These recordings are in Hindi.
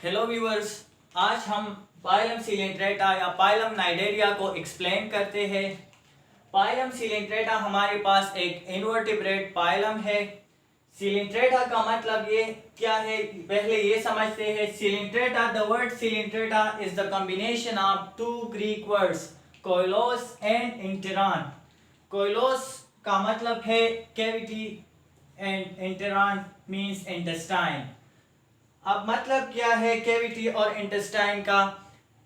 हेलो व्यूअर्स, आज हम पाइलम सिलेंट्रेटा या पाइलम नाइडेरिया को एक्सप्लेन करते हैं। पाइलम सिलेंट्रेटा हमारे पास एक इनवर्टिब्रेट पाइलम है। सिलेंट्रेटा का मतलब ये क्या है, पहले ये समझते हैं। Coelenterata, the word Coelenterata is the combination of two Greek words koilos and enteron. Koilos का मतलब है cavity and enteron means intestine. अब मतलब क्या है कैविटी और इंटेस्टाइन का?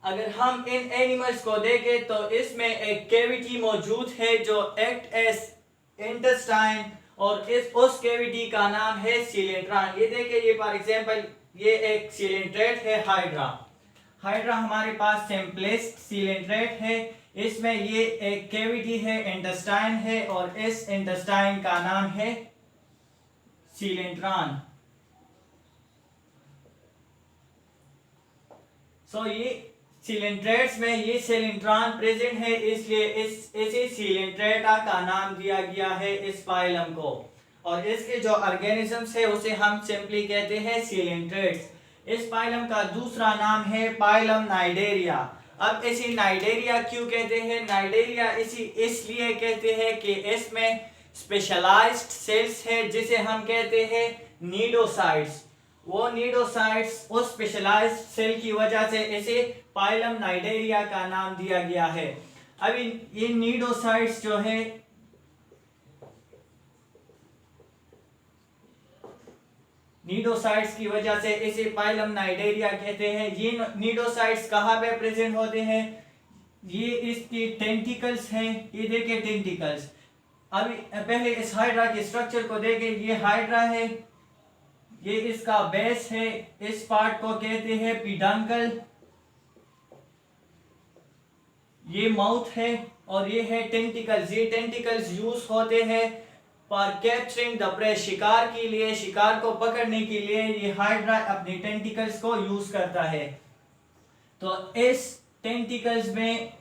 अगर हम इन एनिमल्स को देखें तो इसमें एक कैविटी मौजूद है जो एक्ट एज इंटेस्टाइन, और उस कैविटी का नाम है सिलेंट्रॉन। ये देखिए, ये फॉर एग्जांपल ये एक सिलेंट्रेट है हाइड्रा। हाइड्रा हमारे पास सिंपलेस्ट सिलेंट्रेट है। इसमें ये एक कैविटी है, इंटेस्टाइन है, और इस इंटेस्टाइन का नाम है सिलेंट्रॉन। ये सिलेंट्रेट्स में ये सिलेंट्रॉन प्रेजेंट है, इसलिए इसे सिलेंट्रेटा का नाम दिया गया है इस पाइलम को। और इसके जो ऑर्गेनिजम्स है उसे हम सिंपली कहते हैं सिलेंट्रेट्स। इस पाइलम का दूसरा नाम है पाइलम नाइडेरिया। अब इसे नाइडेरिया क्यों कहते हैं? नाइडेरिया इसलिए कहते हैं कि इसमें स्पेशलाइज्ड सेल्स है जिसे हम कहते हैं नीडोसाइट्स। वो नीडोसाइट्स उस स्पेशलाइज्ड सेल की वजह से इसे पाइलम नाइडेरिया का नाम दिया गया है। अब ये नीडोसाइट्स जो है, नीडोसाइट्स की वजह से इसे पाइलम नाइडेरिया कहते हैं। ये नीडोसाइट्स कहाँ पे प्रेजेंट होते हैं? ये इसकी टेंटिकल्स हैं। ये देखिए टेंटिकल्स। अभी पहले इस हाइड्रा के स्ट्रक्चर को देखें। ये हाइड्रा है, ये इसका बेस है, इस पार्ट को कहते हैं पीडंकल। ये माउथ है और ये है टेंटिकल्स। ये टेंटिकल्स यूज होते हैं फॉर कैप्चरिंग द प्रे, शिकार के लिए, शिकार को पकड़ने के लिए ये हाइड्रा अपने टेंटिकल्स को यूज करता है। तो इस टेंटिकल्स में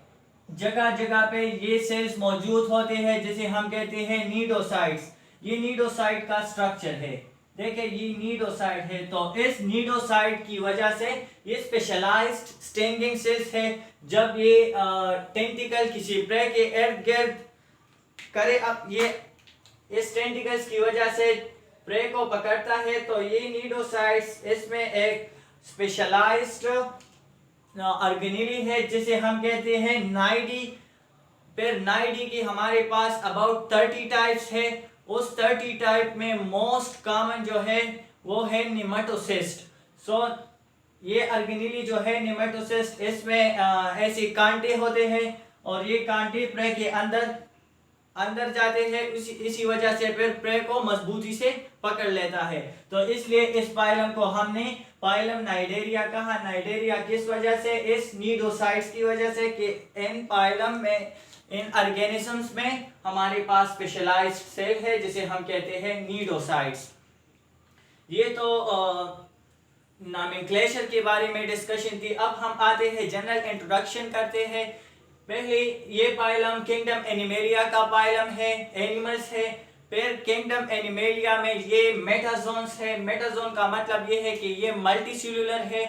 जगह जगह पे ये सेल्स मौजूद होते हैं जिसे हम कहते हैं नीडोसाइट्स। ये नीडोसाइट का स्ट्रक्चर है। देखिए ये नीडोसाइट है, तो इस नीडोसाइट की वजह से ये स्पेशलाइज्ड स्टिंगिंग सेल्स है। जब ये टेंटिकल किसी प्रे के इर्द गिर्द करे, अब ये इस टेंटिकल्स की वजह से प्रे को पकड़ता है, तो ये नीडोसाइट्स इसमें एक स्पेशलाइज्ड ऑर्गेनेली है जिसे हम कहते हैं नाइडी। फिर नाइडी की हमारे पास अबाउट 30 टाइप्स है। उस 30 टाइप में मोस्ट कॉमन जो है वो है निमेटोसिस्ट। ये ऑर्गेनेली जो है निमेटोसिस्ट, इसमें ऐसे कांटे होते हैं और ये कांटे प्रे के अंदर जाते हैं। इसी वजह से फिर प्रे को मजबूती से पकड़ लेता है। तो इसलिए इस पाइलम को हमने पाइलम नाइडेरिया कहा। नाइडेरिया किस वजह से? इस नीडोसाइट्स की वजह से कि इन पाइलम में, इन ऑर्गेनिजम्स में हमारे पास स्पेशलाइज्ड सेल है जिसे हम कहते हैं नीडोसाइट्स। ये तो नॉमेनक्लेचर के बारे में डिस्कशन थी। अब हम आते हैं जनरल इंट्रोडक्शन करते हैं। पहले ये पाइलम किंगडम एनिमेलिया का पाइलम है, एनिमल्स है। फिर किंगडम एनिमेलिया में ये मेटाजोन्स है। मेटाजोन का मतलब ये है कि ये मल्टीसेल्युलर है।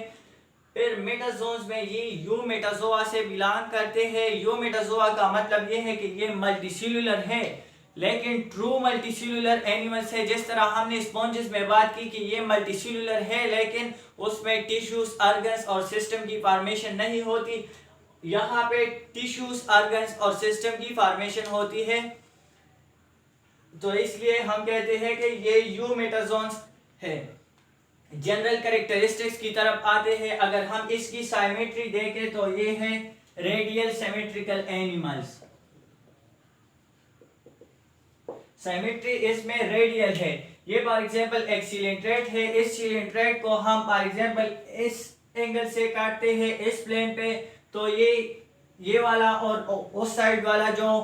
फिर मेटाजोन्स में ये यूमेटाजोआ से बिलोंग करते हैं। यूमेटाजोआ का मतलब ये है कि ये मल्टीसेल्युलर है, लेकिन ट्रू मल्टीसेल्युलर एनिमल्स है। जिस तरह हमने स्पॉन्जेस में बात की कि ये मल्टीसेल्युलर है लेकिन उसमें टिश्यूज, ऑर्गन्स और सिस्टम की फॉर्मेशन नहीं होती, यहाँ पे टिश्यूज, ऑर्गन्स और सिस्टम की फॉर्मेशन होती है। तो इसलिए हम कहते हैं कि ये यूमेटाजोन्स है। जनरल कैरेक्टरिस्टिक्स की तरफ आते हैं। अगर हम इसकी साइमेट्री देखें तो ये है रेडियल सिमेट्रिकल एनिमल्स। साइमेट्री इसमें रेडियल है। ये फॉर एग्जांपल एक सिलेंट्रेट है। इस सिलेंट्रेट को हम फॉर एग्जांपल इस एंगल से काटते हैं इस प्लेन पे, तो ये वाला और उस साइड वाला जो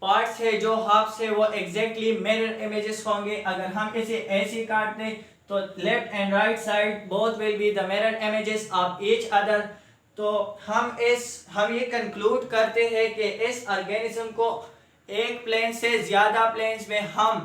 पार्ट्स है, जो हाफ्स है, वो एग्जैक्टली मिरर इमेजेस होंगे। अगर हम इसे ऐसे काट दें तो left and right side both will be the mirror images of each other. तो हम ये कंक्लूड करते हैं कि इस ऑर्गेनिज्म को एक प्लेन से ज्यादा प्लेन्स में हम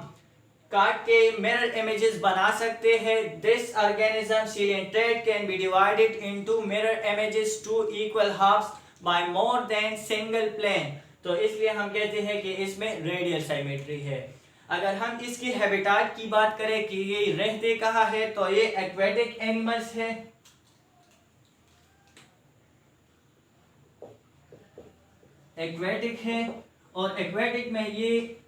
काट के मिरर इमेजेस बना सकते हैं। This organism coelenterate can be divided into mirror images two equal halves by more than single plane. तो इसलिए हम कहते हैं कि इसमें रेडियल सिमेट्री है। अगर हम इसकी हैबिटाट की बात करें कि ये रहते कहाँ है, तो ये एक्वेटिक एनिमल्स है, एक्वेटिक है, और एक्वेटिक में ये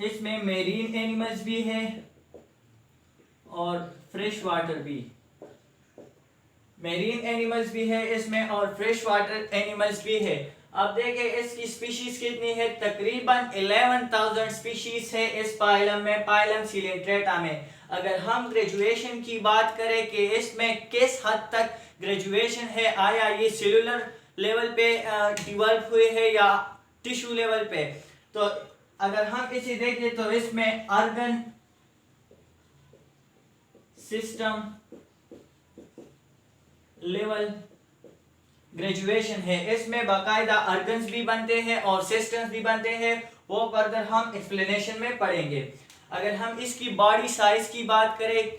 इसमें मेरीन एनिमल्स भी है और फ्रेश वाटर भी, मेरीन एनिमल्स भी है इसमें और फ्रेश वाटर एनिमल्स भी है। अब देखें इसकी स्पीशीज कितनी है, तकरीबन 11,000 स्पीशीज है इस पाइलम में, पाइलम सीलेंट्रेटा में। अगर हम ग्रेजुएशन की बात करें कि इसमें किस हद तक ग्रेजुएशन है, आया ये सेलुलर लेवल पे डेवलप हुए है या टिश्यू लेवल पे, तो अगर हम इसे देखें तो इसमें ऑर्गन सिस्टम लेवल ग्रेजुएशन है। इसमें बाकायदा ऑर्गन्स भी बनते हैं और सिस्टम्स भी बनते हैं, वो फर्दर हम एक्सप्लेनेशन में पढ़ेंगे। अगर हम इसकी बॉडी साइज की बात करें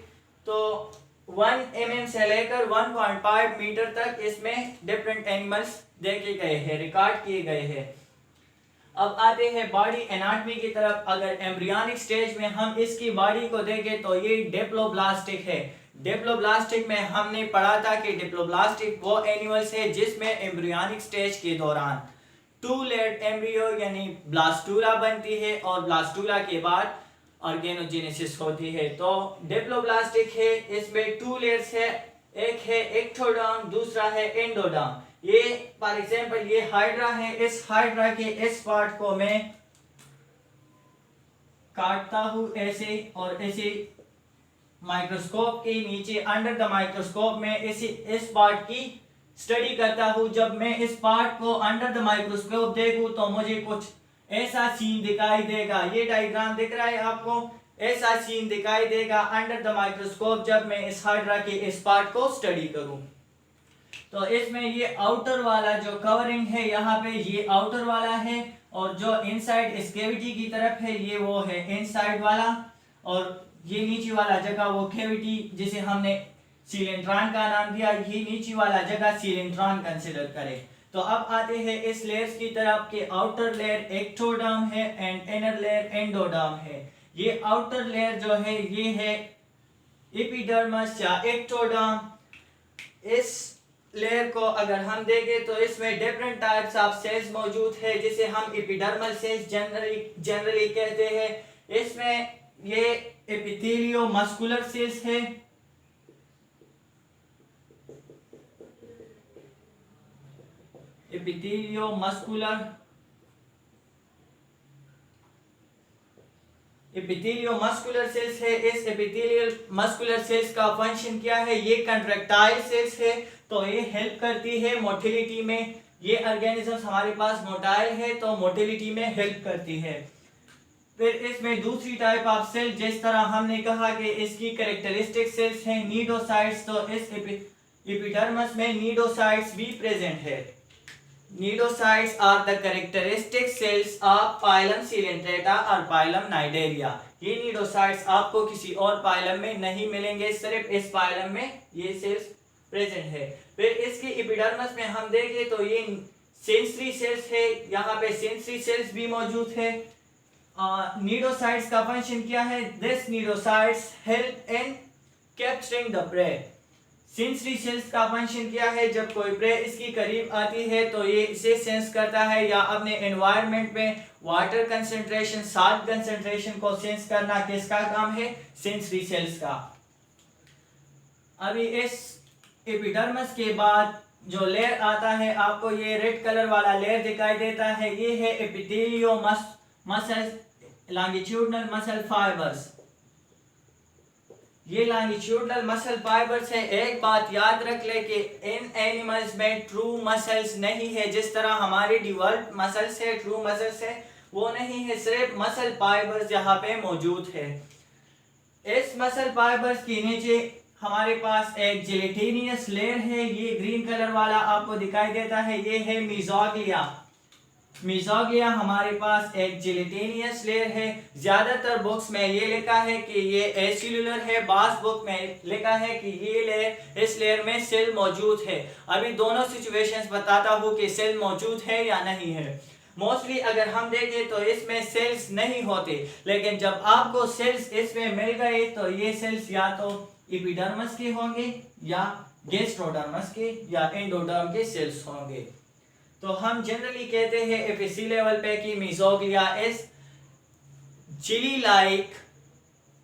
तो 1 mm से लेकर 1.5 मीटर तक इसमें डिफरेंट एनिमल्स देखे गए हैं, रिकॉर्ड किए गए हैं। अब आते हैं बॉडी एनाटॉमी की तरफ। अगर एम्ब्रियोनिक स्टेज में हम इसकी बॉडी को देखें तो ये डिप्लोब्लास्टिक है। डिप्लोब्लास्टिक में हमने पढ़ा था कि डिप्लोब्लास्टिक वो एनिमल्स है जिसमें एम्ब्रियोनिक स्टेज के दौरान 2 लेयर्ड एम्ब्रियो यानी ब्लास्टूला बनती है और ब्लास्टूला के बाद ऑर्गेनोजेनेसिस होती है। तो डिप्लोब्लास्टिक है, इसमें 2 लेयर्स है, एक है एक्टोडर्म, दूसरा है एंडोडर्म। ये फॉर एग्जांपल ये हाइड्रा है, इस हाइड्रा के इस पार्ट को मैं काटता हूं ऐसे और ऐसे माइक्रोस्कोप के नीचे अंडर द माइक्रोस्कोप में इस पार्ट की स्टडी करता हूं। जब मैं इस पार्ट को अंडर द माइक्रोस्कोप देखूं तो मुझे कुछ ऐसा सीन दिखाई देगा। ये डायग्राम दिख रहा है आपको, ऐसा सीन दिखाई देगा अंडर द माइक्रोस्कोप जब मैं इस हाइड्रा के इस पार्ट को स्टडी करूं। तो इसमें ये आउटर वाला जो कवरिंग है यहाँ पे ये आउटर वाला है, और जो इनसाइड इस कैविटी की तरफ है ये वो है इनसाइड वाला, और ये नीचे वाला जगह वो कैविटी जिसे हमने सीलेंट्रॉन का नाम दिया, ये नीचे वाला जगह सीलेंट्रॉन कंसिडर करें। तो अब आते हैं इस लेयर्स की तरफ के आउटर लेयर एक्टोडर्म है एंड इनर लेयर एंडोडर्म है। ये आउटर लेयर जो है ये है एपिडर्मिस या एक्टोडर्म। इस लेयर को अगर हम देखें तो इसमें डिफरेंट टाइप्स ऑफ सेल्स मौजूद है जिसे हम एपिडर्मल सेल्स जनरली कहते हैं। इसमें ये एपिथेलियो मस्कुलर सेल्स है, एपिथेलियो मस्कुलर सेल्स है। इस एपिथेलियल मस्कुलर सेल्स का फंक्शन क्या है, ये कंट्रैक्टाइल सेल्स है, तो ये हेल्प करती है मोटिलिटी में। ये ऑर्गेनिजम्स हमारे पास मोटाइल है तो मोटिलिटी में हेल्प करती है। फिर इसमें दूसरी टाइप ऑफ सेल, जिस तरह हमने कहा कि इसकी कैरेक्टरिस्टिक सेल्स हैं नीडोसाइट्स, तो इस एपिडर्मिस में नीडोसाइट्स भी प्रेजेंट है। Cnidocytes are the characteristic cells of phylum coelenterata और पाइलम नाइडेरिया। ये नीडोसाइट्स आपको किसी और पाइलम में नहीं मिलेंगे, सिर्फ इस पाइलम में ये सेल्स प्रेजेंट है। फिर इसकी एपिडर्मिस में हम देखें तो ये सेंसरी सेल्स है, यहाँ पे सेंसरी सेल्स भी मौजूद है। नीडोसाइट्स का फंक्शन क्या है, this cnidocytes help in capturing the prey. Sensory sales का फंक्शन क्या है, जब कोई प्रे इसकी करीब आती है तो ये इसे सेंस करता है, या अपने एनवायरनमेंट में वाटर कंसंट्रेशन, साल्ट कंसंट्रेशन को सेंस करना किसका काम है, सेंसरी सेल्स का। अभी इस एपिडर्मिस के बाद जो लेयर आता है, आपको ये रेड कलर वाला लेयर दिखाई देता है, ये है एपिथेलियो मसल लॉन्गिट्यूडनल मसल फाइबर्स। ये लॉन्गिट्यूडनल मसल फाइबर्स है। एक बात याद रख ले कि इन एनिमल्स में ट्रू मसल्स नहीं है, जिस तरह हमारे डिवेल्प मसल्स है, ट्रू मसल्स है, वो नहीं है, सिर्फ मसल फाइबर्स यहाँ पे मौजूद है। इस मसल फाइबर्स के नीचे हमारे पास एक जेलेटिनियस लेयर है, ये ग्रीन कलर वाला आपको दिखाई देता है, ये है मेसोग्लिया। मीजोग्लिया हमारे पास एक जिलेटिनियस लेयर है। ज्यादातर बुक्स में ये लिखा है कि ये एसेल्यूलर है, बास बुक में लिखा है कि ये लेयर, इस लेयर में सेल मौजूद है। अभी दोनों सिचुएशंस बताता हूँ कि सेल मौजूद है या नहीं है। मोस्टली अगर हम देखें तो इसमें सेल्स नहीं होते, लेकिन जब आपको सेल्स इसमें मिल गए तो ये सेल्स या तो एपिडर्मिस के होंगे या गैस्ट्रोडर्मिस के या एंडोडर्म के सेल्स होंगे। तो हम जनरली कहते हैं एपीसी लेवल पे कि mesoglea is jelly like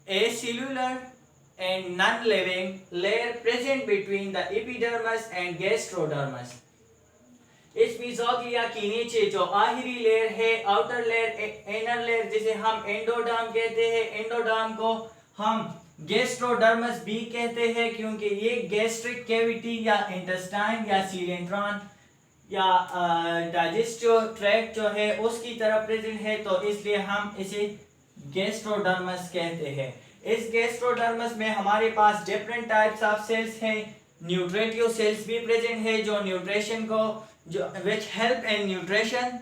acellular and non-living layer present between the epidermis and gastrodermis। इस मीजोग्लिया के नीचे जो आखिरी लेयर है, आउटर लेयर, इनर लेयर, जिसे हम एंडोडर्म कहते हैं, एंडोडर्म को हम गैस्ट्रोडर्मस भी कहते हैं क्योंकि ये गैस्ट्रिक कैविटी या इंटेस्टाइन या सीलेंट्रॉन या डाइजेस्टिव ट्रैक्ट जो है उसकी तरफ प्रेजेंट है, तो इसलिए हम इसे गैस्ट्रोडर्मस कहते हैं। इस गैस्ट्रोडर्मस में हमारे पास डिफरेंट टाइप्स ऑफ सेल्स हैं। न्यूट्रेटिव सेल्स भी प्रेजेंट है जो न्यूट्रिशन को which help in nutrition।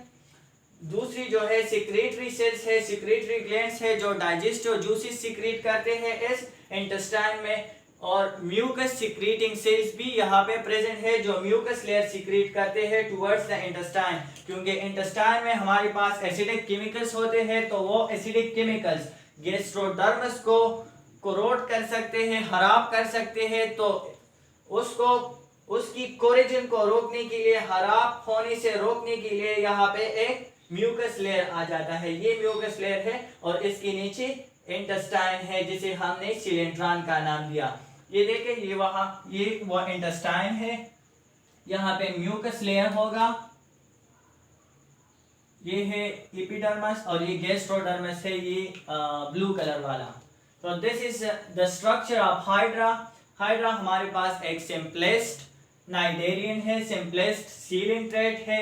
दूसरी जो है सिक्रेटरी सेल्स है, सिक्रेटरी ग्लैंड्स है जो डाइजेस्टिव जूसेस सिक्रीट करते हैं इस इंटेस्टाइन में। और म्यूकस सिक्रीटिंग सेल्स भी यहाँ पे प्रेजेंट है जो म्यूकस लेयर सिक्रीट करते हैं टुवर्ड्स द इंटेस्टाइन, क्योंकि इंटेस्टाइन में हमारे पास एसिडिक केमिकल्स होते हैं, तो वो एसिडिक केमिकल्स गैस्ट्रोडर्मस को कोरोड कर सकते हैं, खराब कर सकते हैं। तो उसको उसकी कोरिजन को रोकने के लिए, खराब होने से रोकने के लिए यहाँ पे एक म्यूकस लेयर आ जाता है। ये म्यूकस लेयर है और इसके नीचे इंटेस्टाइन है जिसे हमने सिलेंट्रॉन का नाम दिया। ये देखें, ये वो इंटेस्टाइन है, यहाँ पे म्यूकस लेयर होगा, ये है एपिडर्मिस और ये गैस्ट्रोडर्मिस है, ये ब्लू कलर वाला। तो this is the structure of hydra. Hydra हमारे पास एक सिंपलेस्ट नाइडेरियन है, सिंपलेस्ट सीलेंट्रेट है।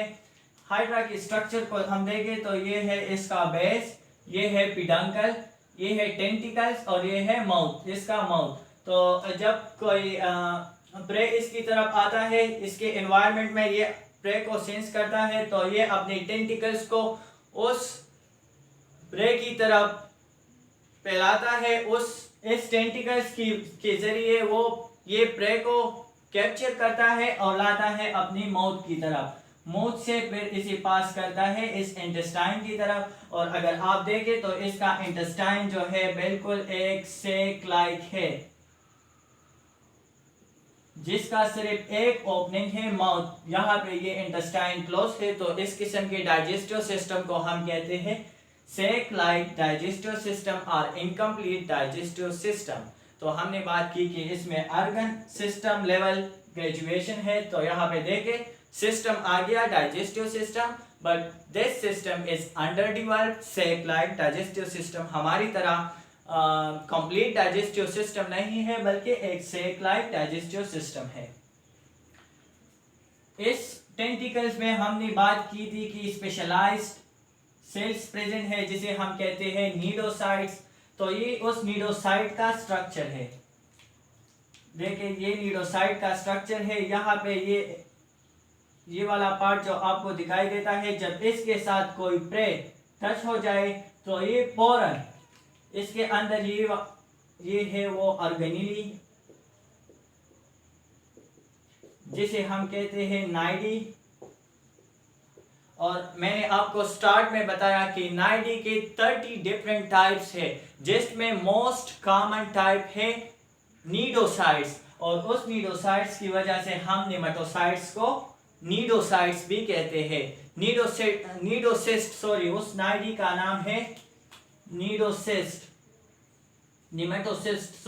हाइड्रा की स्ट्रक्चर को हम देखें तो ये है इसका बेस, ये है पिडंकल, ये है टेंटिकल्स और ये है माउथ, इसका माउथ। तो जब कोई प्रे इसकी तरफ आता है, इसके एनवायरनमेंट में ये प्रे को सेंस करता है, तो ये अपने टेंटिकल्स को उस प्रे की तरफ फैलाता है। इस टेंटिकल्स के जरिए वो ये प्रे को कैप्चर करता है और लाता है अपनी माउथ की तरफ। माउथ से फिर इसे पास करता है इस इंटेस्टाइन की तरफ। और अगर आप देखें तो इसका इंटेस्टाइन जो है बिल्कुल एक सेक लाइक है, जिसका सिर्फ एक ओपनिंग है, माउथ। यहाँ पे ये इंटेस्टाइन क्लोज है, तो इस किस्म के डाइजेस्टिव सिस्टम को हम कहते हैं सेक लाइक डाइजेस्टिव सिस्टम और इनकम्प्लीट डाइजेस्टिव सिस्टम। तो हमने बात की कि इसमें ऑर्गन सिस्टम लेवल ग्रेजुएशन है, तो यहाँ पे देखें सिस्टम आ गया digestive system, but this system is under developed sac like digestive system. हमारी तरह कंप्लीट डाइजेस्टिव सिस्टम नहीं है, बल्कि एक सेक लाइक डाइजेस्टिव सिस्टम है। इस टेंटिकल्स में हमने बात की थी कि स्पेशलाइज्ड सेल्स प्रेजेंट है जिसे हम कहते हैं नीडोसाइट्स। तो ये उस नीडोसाइट का स्ट्रक्चर है। देखिए, ये नीडोसाइट का स्ट्रक्चर है। यहाँ पे ये वाला पार्ट जो आपको दिखाई देता है, जब इसके साथ कोई प्रे टच हो जाए तो ये फौरन इसके अंदर ये है वो ऑर्गेनेली, जिसे हम कहते हैं नाइडी। और मैंने आपको स्टार्ट में बताया कि नाइडी के 30 डिफरेंट टाइप्स है, जिसमें मोस्ट कॉमन टाइप है नीडोसाइट्स। और उस नीडोसाइट्स की वजह से हम नेमेटोसाइट्स को नीडोसाइट्स भी कहते हैं। नीडोसिस्ट उस नाइडी का नाम है नीडोसिस्ट, नेमेटोसिस्ट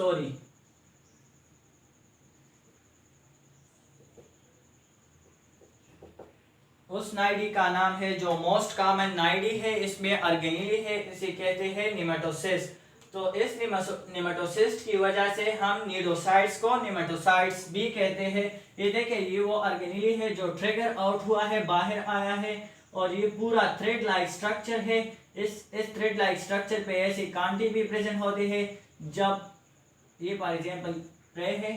उस नाइडी का नाम है जो मोस्ट कॉमन नाइडी है, इसमें ऑर्गेनेली है, इसे कहते हैं नेमेटोसिस्ट। तो इस नेमेटोसिस्ट की वजह से हम नीडोसाइट्स को नेमेटोसाइट्स भी कहते हैं। ये देखें, ये वो ऑर्गेनेली है जो ट्रिगर आउट हुआ है, बाहर आया है, और ये पूरा थ्रेड लाइक स्ट्रक्चर है। इस थ्रेड लाइक स्ट्रक्चर पे ऐसे कांटे भी प्रेजेंट होते हैं। जब ये फॉर एग्जांपल प्रे है,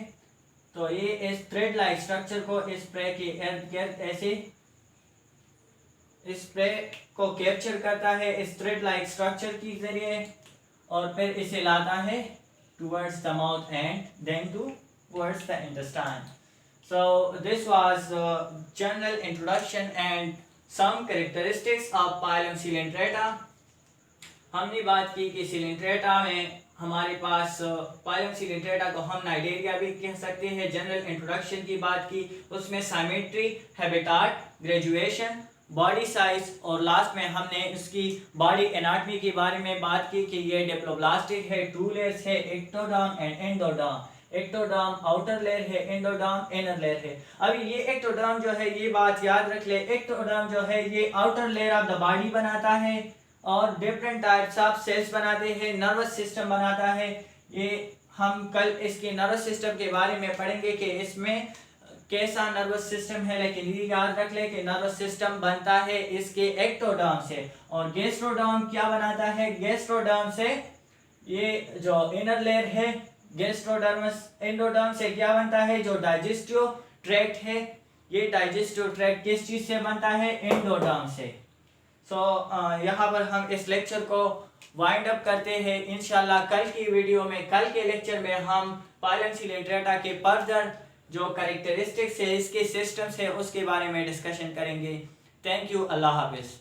तो ये इस थ्रेड लाइक स्ट्रक्चर को इस प्रे के इर्द गिर्द ऐसे स्प्रे को कैप्चर करता है इस थ्रेड लाइक स्ट्रक्चर के जरिए और फिर इसे लाता है towards the mouth and then towards the intestine. So this was general introduction and some characteristics of Phylum Coelenterata. हमने बात की कि सिलेंट्रेटा में हमारे पास पाइलम सिलेंट्रेटा को हम नाइडेरिया भी कह सकते हैं. जनरल इंट्रोडक्शन की बात की, उसमें symmetry, habitat, graduation, body size और लास्ट में हमने इसकी बॉडी एनाटमी के बारे में बात की कि ये डिप्लोब्लास्टिक है, टू लेयर्स है, ectoderm and endoderm. Ectoderm outer layer है, एंडोडर्म इनर लेयर है. अभी ये एक्टोडर्म जो है, ये बात याद रख ले, एक्टोडर्म जो है ये outer layer of the body बनाता है और डिफरेंट टाइप्स ऑफ सेल्स बनाते हैं, नर्वस सिस्टम बनाता है. ये हम कल इसके नर्वस सिस्टम के बारे में पढ़ेंगे कि इसमें कैसा नर्वस सिस्टम है, लेकिन ये याद रख ले कि नर्वस सिस्टम बनता है इसके एक्टोडर्म से. और गैस्ट्रोडर्म क्या बनाता है? गैस्ट्रोडर्म से ये जो इनर लेयर है गैस्ट्रोडर्मस, एंडोडर्म से क्या बनता है? जो डाइजेस्टिव ट्रैक्ट है, ये डाइजेस्टिव ट्रैक्ट किस चीज से बनता है? एंडोडर्म से. यहाँ पर हम इस लेक्चर को वाइंड अप करते हैं. इंशाल्लाह कल की वीडियो में, कल के लेक्चर में हम पाइलम सिलेंट्रेटा के फर्दर जो कैरेक्टरिस्टिक्स है, इसके सिस्टम्स है, उसके बारे में डिस्कशन करेंगे. Thank you. Allah Hafiz.